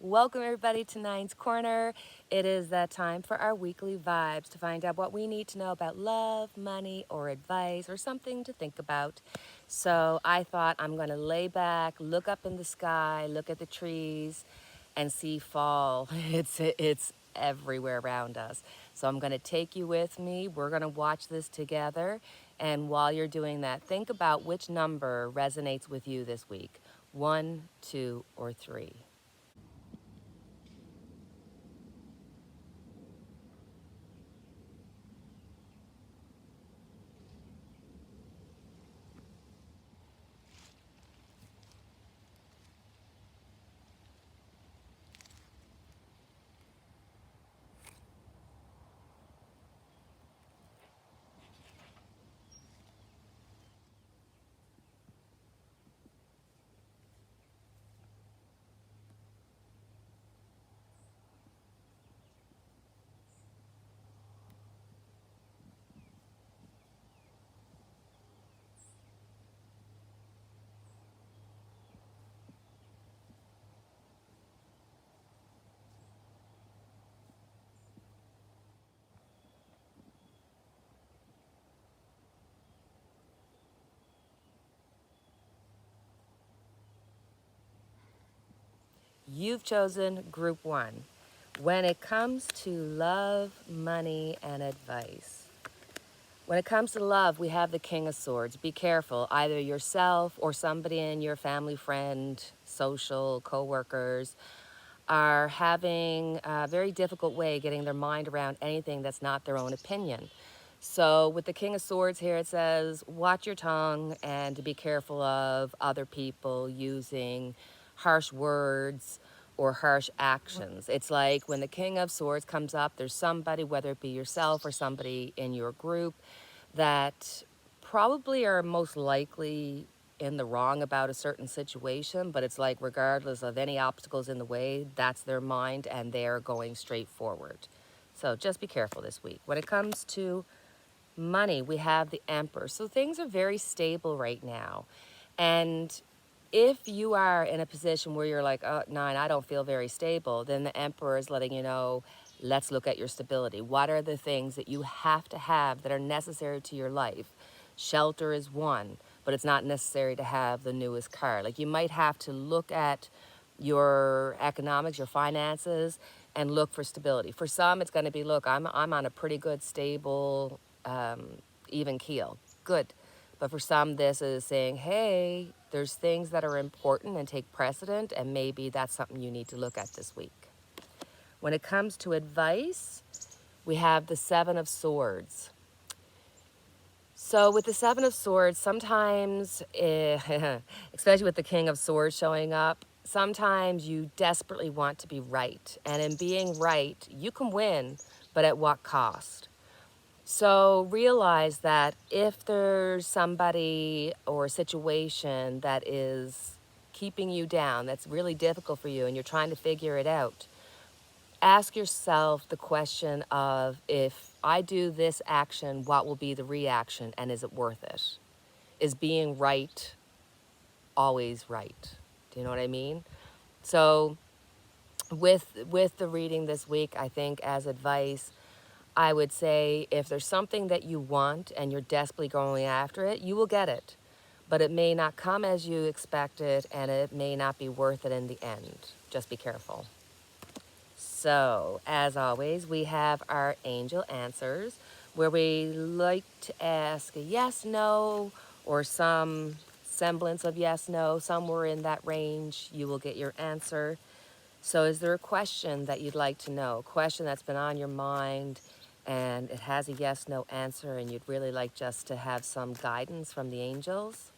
Welcome everybody to Nine's Corner. It is that time for our weekly vibes to find out what we need to know about love, money, or advice, or something to think about. So I thought I'm going to lay back, look up in the sky, look at the trees, and see fall. It's everywhere around us. So I'm going to take you with me. We're going to watch this together. And while you're doing that, think about which number resonates with you this week. 1, 2, or 3. You've chosen group 1. When it comes to love, money, and advice. When it comes to love, we have the King of Swords. Be careful, either yourself or somebody in your family, friend, social, co-workers are having a very difficult way getting their mind around anything that's not their own opinion. So with the King of Swords here, it says, watch your tongue and to be careful of other people using harsh words or harsh actions. It's like when the King of Swords comes up, there's somebody, whether it be yourself or somebody in your group, that probably are most likely in the wrong about a certain situation, but it's like regardless of any obstacles in the way, that's their mind and they're going straight forward. So just be careful this week. When it comes to money, we have the Emperor. So things are very stable right now. And if you are in a position where you're like, oh, Nine, I don't feel very stable, then the Emperor is letting you know, let's look at your stability. What are the things that you have to have that are necessary to your life? Shelter is one, but it's not necessary to have the newest car. Like you might have to look at your economics, your finances, and look for stability. For some, it's going to be, look, I'm on a pretty good, stable, even keel. Good. But for some, this is saying, hey, there's things that are important and take precedent, and maybe that's something you need to look at this week. When it comes to advice, we have the Seven of Swords. So with the Seven of Swords, sometimes, especially with the King of Swords showing up, sometimes you desperately want to be right. And in being right, you can win, but at what cost? So realize that if there's somebody or a situation that is keeping you down, that's really difficult for you, and you're trying to figure it out, ask yourself the question of, if I do this action, what will be the reaction, and is it worth it? Is being right always right? Do you know what I mean? So with the reading this week, I think as advice, I would say if there's something that you want and you're desperately going after it, you will get it. But it may not come as you expected, and it may not be worth it in the end. Just be careful. So, as always, we have our angel answers, where we like to ask a yes, no, or some semblance of yes, no. Somewhere in that range, you will get your answer. So is there a question that you'd like to know, a question that's been on your mind and it has a yes, no answer, and you'd really like just to have some guidance from the angels?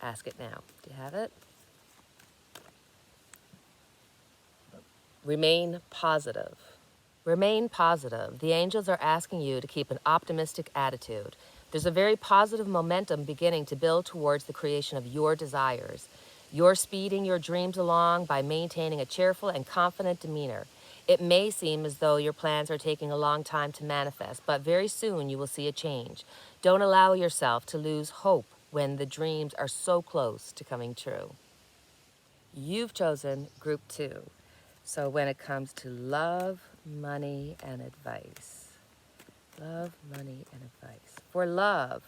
Ask it now. Do you have it? Remain positive. Remain positive. The angels are asking you to keep an optimistic attitude. There's a very positive momentum beginning to build towards the creation of your desires. You're speeding your dreams along by maintaining a cheerful and confident demeanor. It may seem as though your plans are taking a long time to manifest, but very soon you will see a change. Don't allow yourself to lose hope when the dreams are so close to coming true. You've chosen group 2. So when it comes to love, money, and advice, love, money, and advice. For love,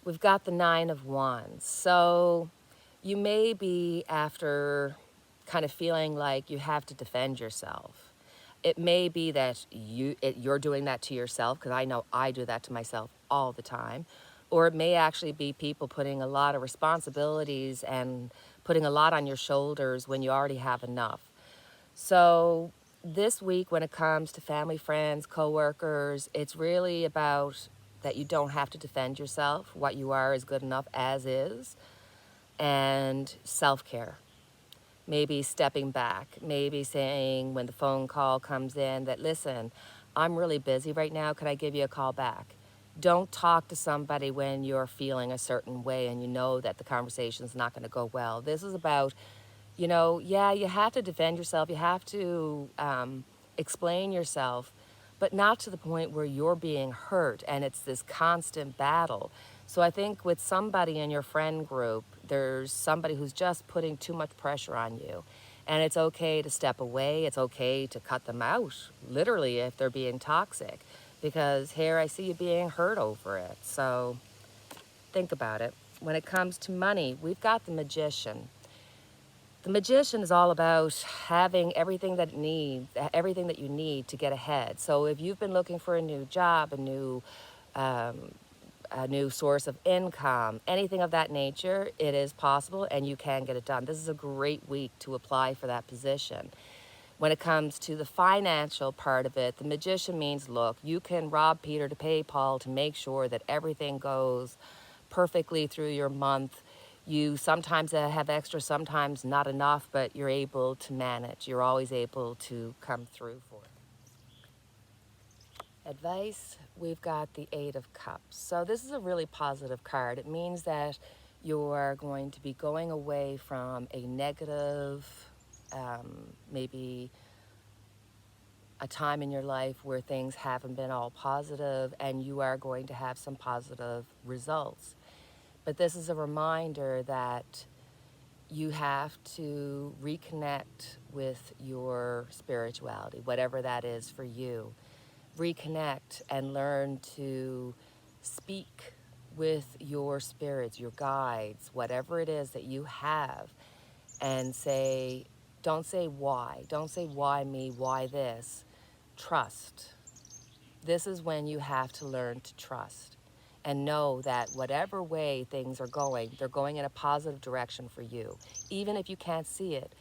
we've got the Nine of Wands. So you may be after kind of feeling like you have to defend yourself. It may be that you're doing that to yourself, because I know I do that to myself all the time. Or it may actually be people putting a lot of responsibilities and putting a lot on your shoulders when you already have enough. So this week, when it comes to family, friends, coworkers, it's really about that you don't have to defend yourself. What you are is good enough as is. And self-care. Maybe stepping back, maybe saying when the phone call comes in that, listen, I'm really busy right now. Could I give you a call back? Don't talk to somebody when you're feeling a certain way and you know that the conversation's not going to go well. This is about, yeah, you have to defend yourself. You have to explain yourself, but not to the point where you're being hurt and it's this constant battle. So I think with somebody in your friend group, there's somebody who's just putting too much pressure on you. And it's okay to step away. It's okay to cut them out, literally, if they're being toxic. Because here I see you being hurt over it. So think about it. When it comes to money, we've got the Magician. The Magician is all about having everything that you need to get ahead. So if you've been looking for a new job, um, a new source of income, anything of that nature, it is possible and you can get it done. This is a great week to apply for that position. When it comes to the financial part of it, the Magician means, look, you can rob Peter to pay Paul to make sure that everything goes perfectly through your month. You sometimes have extra, sometimes not enough, but you're able to manage. You're always able to come through for it. Advice, we've got the Eight of Cups. So this is a really positive card. It means that you're going to be going away from a negative, maybe a time in your life where things haven't been all positive, and you are going to have some positive results. But this is a reminder that you have to reconnect with your spirituality, whatever that is for you. Reconnect and learn to speak with your spirits, your guides, whatever it is that you have, and say, don't say why. Don't say why me, why this. Trust. This is when you have to learn to trust and know that whatever way things are going, they're going in a positive direction for you. Even if you can't see it,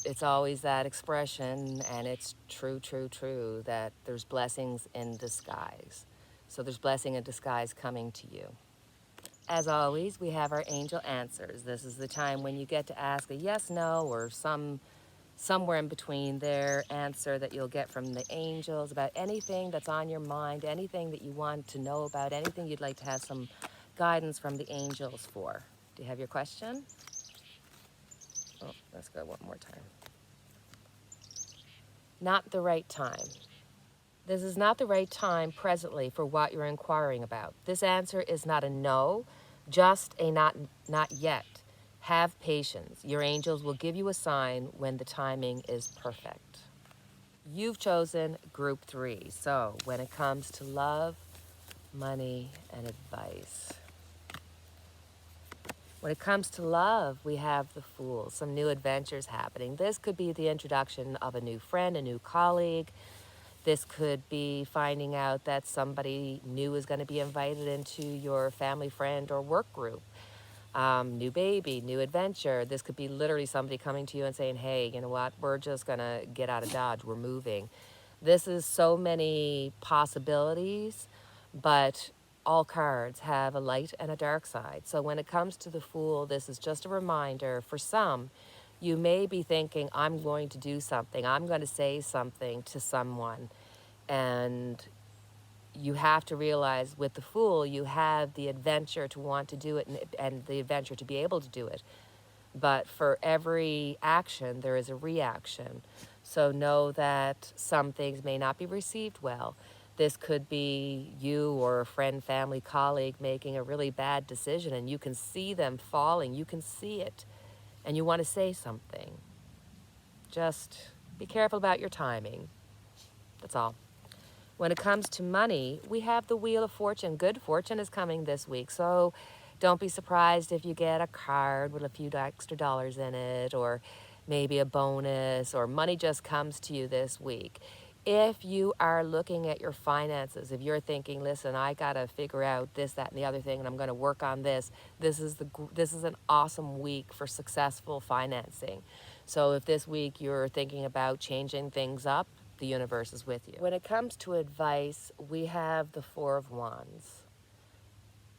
it's always that expression, and it's true, true, true, that there's blessings in disguise. So there's blessing in disguise coming to you. As always, we have our angel answers. This is the time when you get to ask a yes, no, or somewhere in between their answer that you'll get from the angels about anything that's on your mind, anything that you want to know about, anything you'd like to have some guidance from the angels for. Do you have your question? Oh, let's go one more time. Not the right time. This is not the right time presently for what you're inquiring about. This answer is not a no, just a not yet. Have patience. Your angels will give you a sign when the timing is perfect. You've chosen group 3. So when it comes to love, money, and advice. When it comes to love, we have the Fool, some new adventures happening. This could be the introduction of a new friend, a new colleague. This could be finding out that somebody new is going to be invited into your family, friend, or work group. New baby, new adventure. This could be literally somebody coming to you and saying, hey, you know what, we're just going to get out of Dodge. We're moving. This is so many possibilities, but all cards have a light and a dark side. So when it comes to the Fool, this is just a reminder. For some, you may be thinking, I'm going to do something. I'm going to say something to someone. And you have to realize with the Fool, you have the adventure to want to do it and the adventure to be able to do it. But for every action, there is a reaction. So know that some things may not be received well. This could be you or a friend, family, colleague making a really bad decision, and you can see them falling. You can see it, and you want to say something. Just be careful about your timing. That's all. When it comes to money, we have the Wheel of Fortune. Good fortune is coming this week. So don't be surprised if you get a card with a few extra dollars in it, or maybe a bonus, or money just comes to you this week. If you are looking at your finances, if you're thinking, listen, I got to figure out this, that, and the other thing, and I'm going to work on this, this is an awesome week for successful financing. So if this week you're thinking about changing things up, the universe is with you. When it comes to advice, we have the Four of Wands.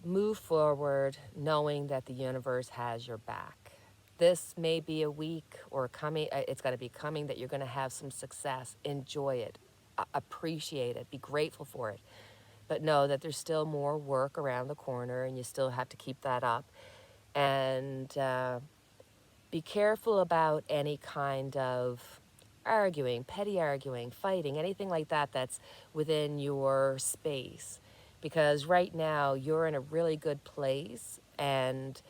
Move forward knowing that the universe has your back. This may be a week or coming, it's going to be coming, that you're going to have some success. Enjoy it, appreciate it, be grateful for it. But know that there's still more work around the corner, and you still have to keep that up. And be careful about any kind of arguing, petty arguing, fighting, anything like that that's within your space. Because right now you're in a really good place, and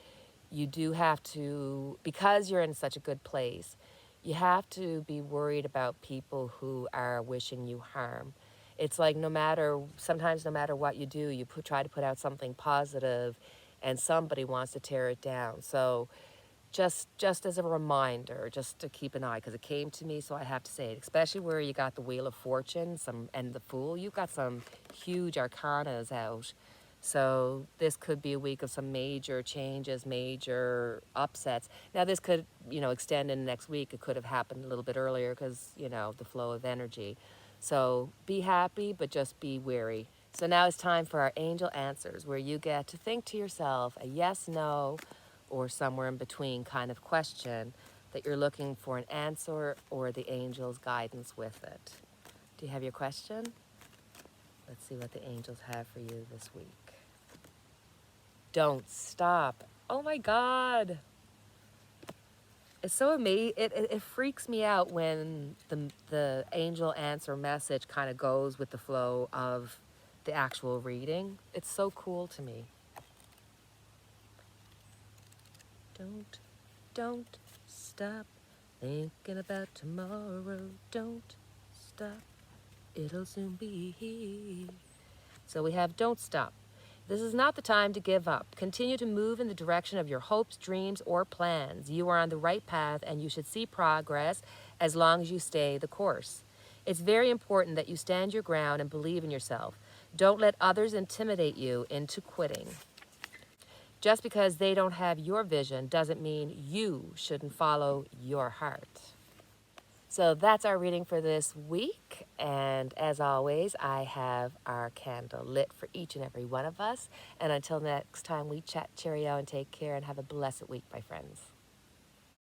you do have to, because you're in such a good place, you have to be worried about people who are wishing you harm. It's like sometimes no matter what you do, you try to put out something positive, and somebody wants to tear it down. So just as a reminder, just to keep an eye, because it came to me, so I have to say it, especially where you got the Wheel of Fortune and the Fool. You've got some huge arcanas out. So this could be a week of some major changes, major upsets. Now this could, extend in next week. It could have happened a little bit earlier because, the flow of energy. So be happy, but just be wary. So now it's time for our angel answers, where you get to think to yourself a yes, no, or somewhere in between kind of question that you're looking for an answer or the angel's guidance with it. Do you have your question? Let's see what the angels have for you this week. Don't stop. Oh my God. It's so amazing. It freaks me out when the angel answer message kind of goes with the flow of the actual reading. It's so cool to me. Don't stop thinking about tomorrow. Don't stop. It'll soon be here. So we have don't stop. This is not the time to give up. Continue to move in the direction of your hopes, dreams, or plans. You are on the right path, and you should see progress as long as you stay the course. It's very important that you stand your ground and believe in yourself. Don't let others intimidate you into quitting. Just because they don't have your vision doesn't mean you shouldn't follow your heart. So that's our reading for this week. And as always, I have our candle lit for each and every one of us. And until next time we chat, cheerio and take care, and have a blessed week, my friends.